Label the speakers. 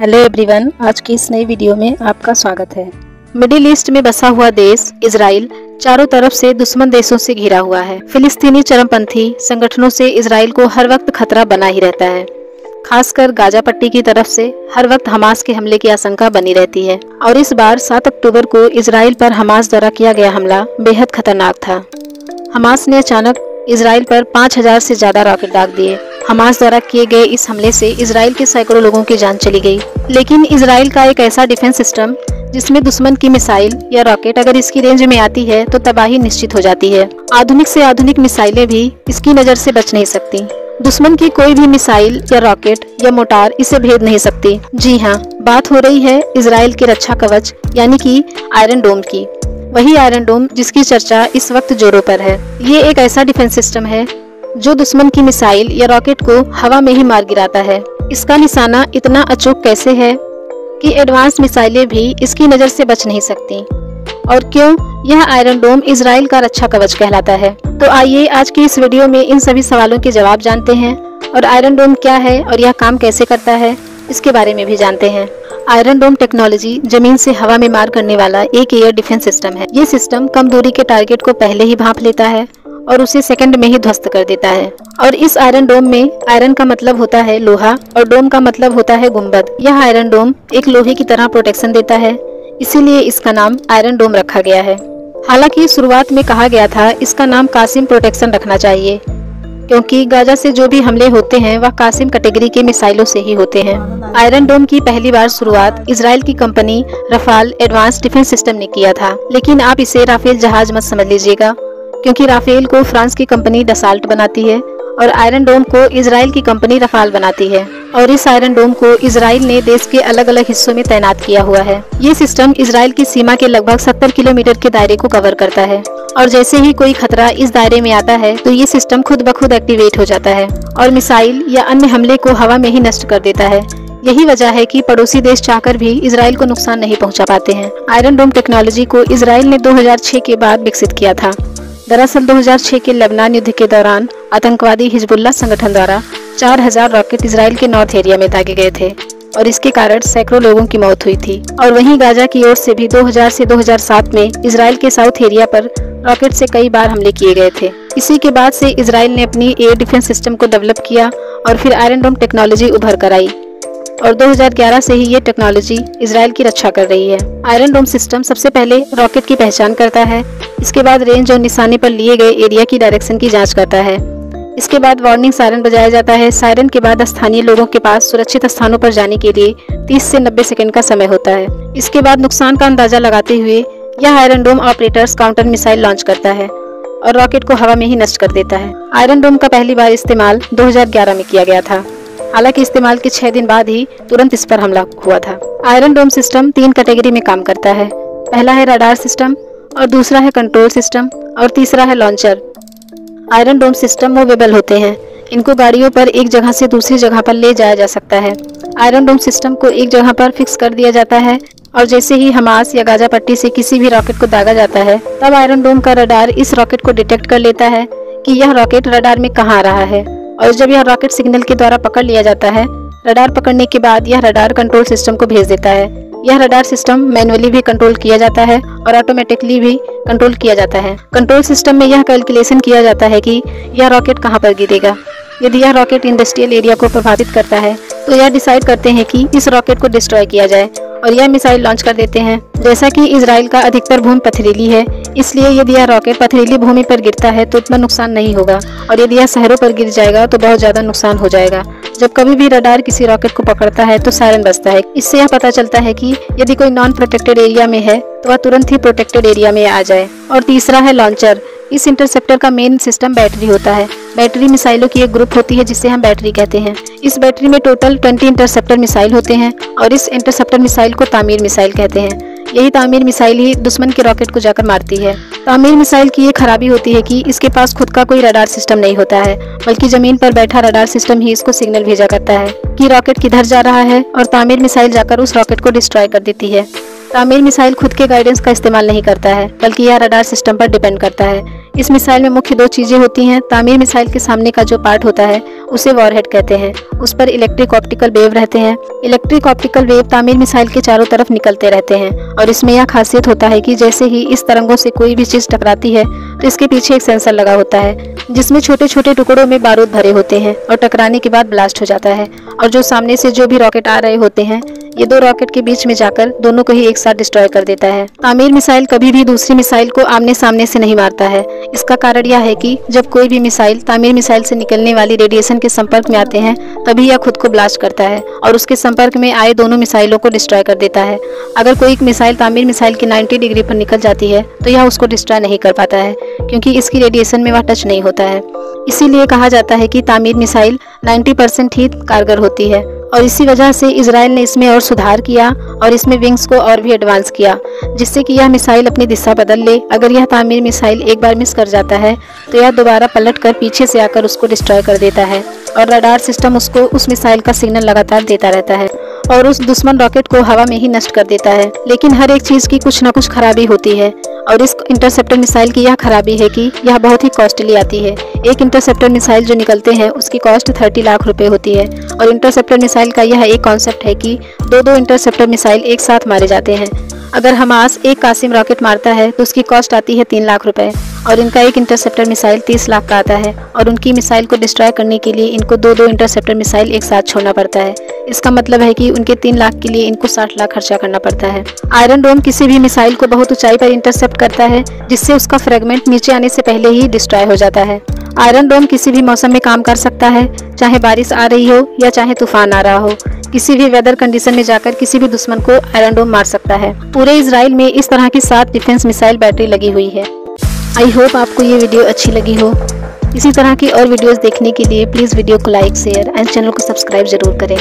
Speaker 1: Hello everyone, आज की इस नई वीडियो में आपका स्वागत है। मिडिल ईस्ट में बसा हुआ देश इजराइल चारों तरफ से दुश्मन देशों से घिरा हुआ है। फिलिस्तीनी चरमपंथी संगठनों से इजराइल को हर वक्त खतरा बना ही रहता है। खासकर गाजा पट्टी की तरफ से हर वक्त हमास के हमले की आशंका बनी रहती है और इस बार 7 अक्टूबर को इजराइल पर हमास द्वारा किया गया हमला बेहद खतरनाक था। हमास ने अचानक इजराइल पर 5000 से ज्यादा रॉकेट दाग दिए। हमास द्वारा किए गए इस हमले से इजराइल के सैकड़ों लोगों की जान चली गई। लेकिन इजराइल का एक ऐसा डिफेंस सिस्टम जिसमें दुश्मन की मिसाइल या रॉकेट अगर इसकी रेंज में आती है तो तबाही निश्चित हो जाती है। आधुनिक से आधुनिक मिसाइलें भी इसकी नजर से बच नहीं सकती। दुश्मन की कोई भी मिसाइल या रॉकेट या मोटार इसे भेद नहीं सकती। जी हाँ, बात हो रही है इजराइल के रक्षा कवच यानी कि आयरन डोम की। वही आयरन डोम जिसकी चर्चा इस वक्त जोरों पर है। ये एक ऐसा डिफेंस सिस्टम है जो दुश्मन की मिसाइल या रॉकेट को हवा में ही मार गिराता है। इसका निशाना इतना अचूक कैसे है कि एडवांस मिसाइलें भी इसकी नजर से बच नहीं सकती। और क्यों यह आयरन डोम इजराइल का रक्षा कवच कहलाता है? तो आइए आज की इस वीडियो में इन सभी सवालों के जवाब जानते हैं और आयरन डोम क्या है और यह काम कैसे करता है इसके बारे में भी जानते हैं। आयरन डोम टेक्नोलॉजी जमीन से हवा में मार करने वाला एक एयर डिफेंस सिस्टम है। ये सिस्टम कम दूरी के टारगेट को पहले ही भांप लेता है और उसे सेकंड में ही ध्वस्त कर देता है। और इस आयरन डोम में आयरन का मतलब होता है लोहा और डोम का मतलब होता है गुंबद। यह आयरन डोम एक लोहे की तरह प्रोटेक्शन देता है, इसीलिए इसका नाम आयरन डोम रखा गया है। हालांकि शुरुआत में कहा गया था इसका नाम कासिम प्रोटेक्शन रखना चाहिए, क्योंकि गाजा से जो भी हमले होते हैं वह कासिम कैटेगरी के मिसाइलों से ही होते हैं। आयरन डोम की पहली बार शुरुआत इजराइल की company Rafale advance defence system ने किया था। लेकिन आप इसे राफेल जहाज मत समझ लीजिएगा, क्योंकि राफेल को फ्रांस की कंपनी डसाल्ट बनाती है और आयरन डोम को इजराइल की कंपनी रफाल बनाती है। और इस आयरन डोम को इजराइल ने देश के अलग अलग हिस्सों में तैनात किया हुआ है। ये सिस्टम इजराइल की सीमा के लगभग 70 किलोमीटर के दायरे को कवर करता है और जैसे ही कोई खतरा इस दायरे में आता है तो ये सिस्टम खुद ब खुद एक्टिवेट हो जाता है और मिसाइल या अन्य हमले को हवा में ही नष्ट कर देता है। यही वजह है कि पड़ोसी देश चाहकर भी इजराइल को नुकसान नहीं पहुंचा पाते हैं। आयरन डोम टेक्नोलॉजी को इजराइल ने 2006 के बाद विकसित किया था। दरअसल 2006 के लेबनान युद्ध के दौरान आतंकवादी हिजबुल्लाह संगठन द्वारा 4000 रॉकेट इजराइल के नॉर्थ एरिया में दागे गए थे और इसके कारण सैकड़ों लोगों की मौत हुई थी। और वहीं गाजा की ओर से भी 2000 से 2007 में इजराइल के साउथ एरिया पर रॉकेट से कई बार हमले किए गए थे। इसी के बाद से इजराइल ने अपनी एयर डिफेंस सिस्टम को डेवलप किया और फिर आयरन डोम टेक्नोलॉजी उभर कर आई और 2011 से ही ये टेक्नोलॉजी इजराइल की रक्षा कर रही है। आयरन डोम सिस्टम सबसे पहले रॉकेट की पहचान करता है, इसके बाद रेंज और निशाने पर लिए गए एरिया की डायरेक्शन की जांच करता है। इसके बाद वार्निंग सायरन बजाया जाता है। सायरन के बाद स्थानीय लोगों के पास सुरक्षित स्थानों पर जाने के लिए 30 से 90 सेकंड का समय होता है। इसके बाद नुकसान का अंदाजा लगाते हुए यह आयरन डोम ऑपरेटर्स काउंटर मिसाइल लॉन्च करता है और रॉकेट को हवा में ही नष्ट कर देता है। आयरन डोम का पहली बार इस्तेमाल 2011 में किया गया था। हालांकि इस्तेमाल के 6 दिन बाद ही तुरंत इस पर हमला हुआ था। आयरन डोम सिस्टम 3 कैटेगरी में काम करता है। पहला है रडार सिस्टम और दूसरा है कंट्रोल सिस्टम और तीसरा है लॉन्चर। आयरन डोम सिस्टम मूवेबल होते हैं। इनको गाड़ियों पर एक जगह से दूसरी जगह पर ले जाया जा सकता है। आयरन डोम सिस्टम को एक जगह पर फिक्स कर दिया जाता है और जैसे ही हमास या गाजा पट्टी से किसी भी रॉकेट को दागा जाता है तब आयरन डोम का रडार इस रॉकेट को डिटेक्ट कर लेता है कि यह रॉकेट रडार में कहाँ आ रहा है। और जब यह रॉकेट सिग्नल के द्वारा पकड़ लिया जाता है, रडार पकड़ने के बाद यह रडार कंट्रोल सिस्टम को भेज देता है। यह रडार सिस्टम मैनुअली भी कंट्रोल किया जाता है और ऑटोमेटिकली भी कंट्रोल किया जाता है। कंट्रोल सिस्टम में यह कैलकुलेशन किया जाता है कि यह रॉकेट कहां पर गिरेगा। यदि यह रॉकेट इंडस्ट्रियल एरिया को प्रभावित करता है तो यह डिसाइड करते हैं कि इस रॉकेट को डिस्ट्रॉय किया जाए और यह मिसाइल लॉन्च कर देते हैं। जैसा कि इजराइल का अधिकतर भूमि पथरीली है, इसलिए यदि यह रॉकेट पथरीली भूमि पर गिरता है तो उतना नुकसान नहीं होगा और यदि यह शहरों पर गिर जाएगा तो बहुत ज्यादा नुकसान हो जाएगा। जब कभी भी रडार किसी रॉकेट को पकड़ता है तो सायरन बजता है। इससे यह पता चलता है कि यदि कोई नॉन प्रोटेक्टेड एरिया में है तो वह तुरंत ही प्रोटेक्टेड एरिया में आ जाए। और तीसरा है लॉन्चर। इस इंटरसेप्टर का मेन सिस्टम बैटरी होता है। बैटरी मिसाइलों की एक ग्रुप होती है जिसे हम बैटरी कहते हैं। इस बैटरी में टोटल 20 इंटरसेप्टर मिसाइल होते हैं और इस इंटरसेप्टर मिसाइल को तामीर मिसाइल कहते हैं। यही तामीर मिसाइल ही दुश्मन के रॉकेट को जाकर मारती है। तामीर मिसाइल की ये खराबी होती है कि इसके पास खुद का कोई रडार सिस्टम नहीं होता है, बल्कि जमीन पर बैठा रडार सिस्टम ही इसको सिग्नल भेजा करता है कि रॉकेट किधर जा रहा है और तामीर मिसाइल जाकर उस रॉकेट को डिस्ट्रॉय कर देती है। तामीर मिसाइल खुद के गाइडेंस का इस्तेमाल नहीं करता है, बल्कि यह रडार सिस्टम पर डिपेंड करता है। इस मिसाइल में मुख्य 2 चीजें होती हैं। तामीर मिसाइल के सामने का जो पार्ट होता है उसे वॉरहेड कहते हैं। उस पर इलेक्ट्रिक ऑप्टिकल वेव रहते हैं। इलेक्ट्रिक ऑप्टिकल वेव तामीर मिसाइल के चारों तरफ निकलते रहते हैं और इसमें यह खासियत होता है कि जैसे ही इस तरंगों से कोई भी चीज टकराती है तो इसके पीछे एक सेंसर लगा होता है जिसमें छोटे छोटे टुकड़ों में बारूद भरे होते हैं और टकराने के बाद ब्लास्ट हो जाता है और जो सामने से जो भी रॉकेट आ रहे होते हैं ये दो रॉकेट के बीच में जाकर दोनों को ही एक साथ डिस्ट्रॉय कर देता है। तामीर मिसाइल कभी भी दूसरी मिसाइल को आमने सामने से नहीं मारता है। इसका कारण यह है कि जब कोई भी मिसाइल तामीर मिसाइल से निकलने वाली रेडिएशन के संपर्क में आते हैं तभी यह खुद को ब्लास्ट करता है और उसके संपर्क में आए दोनों मिसाइलों को डिस्ट्रॉय कर देता है। अगर कोई मिसाइल तामीर मिसाइल के 90 डिग्री पर निकल जाती है तो यह उसको डिस्ट्रॉय नहीं कर पाता है क्योंकि इसकी रेडिएशन में वह टच नहीं होता है। इसीलिए कहा जाता है कि तामीर मिसाइल 90% ही कारगर होती है और इसी वजह से इजराइल ने इसमें और सुधार किया और इसमें विंग्स को और भी एडवांस किया जिससे कि यह मिसाइल अपनी दिशा बदल ले। अगर यह तामीर मिसाइल एक बार मिस कर जाता है तो यह दोबारा पलट कर पीछे से आकर उसको डिस्ट्रॉय कर देता है और रडार सिस्टम उसको उस मिसाइल का सिग्नल लगातार देता रहता है और उस दुश्मन रॉकेट को हवा में ही नष्ट कर देता है। लेकिन हर एक चीज की कुछ न कुछ खराबी होती है और इस इंटरसेप्टर मिसाइल की यह खराबी है कि यह बहुत ही कॉस्टली आती है। एक इंटरसेप्टर मिसाइल जो निकलते हैं उसकी कॉस्ट 30 लाख रुपए होती है और इंटरसेप्टर मिसाइल का यह एक कॉन्सेप्ट है कि दो इंटरसेप्टर मिसाइल एक साथ मारे जाते हैं। अगर हमास एक कासिम रॉकेट मारता है तो उसकी कॉस्ट आती है 3 लाख रुपए और इनका एक इंटरसेप्टर मिसाइल 30 लाख का आता है और उनकी मिसाइल को डिस्ट्रॉय करने के लिए इनको दो इंटरसेप्टर मिसाइल एक साथ छोड़ना पड़ता है। इसका मतलब है कि उनके 3 लाख के लिए इनको 60 लाख खर्चा करना पड़ता है। आयरन डोम किसी भी मिसाइल को बहुत ऊंचाई पर इंटरसेप्ट करता है जिससे उसका फ्रेगमेंट नीचे आने से पहले ही डिस्ट्रॉय हो जाता है। आयरन डोम किसी भी मौसम में काम कर सकता है, चाहे बारिश आ रही हो या चाहे तूफान आ रहा हो। किसी भी वेदर कंडीशन में जाकर किसी भी दुश्मन को आयरन डोम मार सकता है। पूरे इजराइल में इस तरह की 7 डिफेंस मिसाइल बैटरी लगी हुई है। आई होप आपको ये वीडियो अच्छी लगी हो। इसी तरह की और वीडियोस देखने के लिए प्लीज़ वीडियो को लाइक, शेयर एंड चैनल को सब्सक्राइब जरूर करें।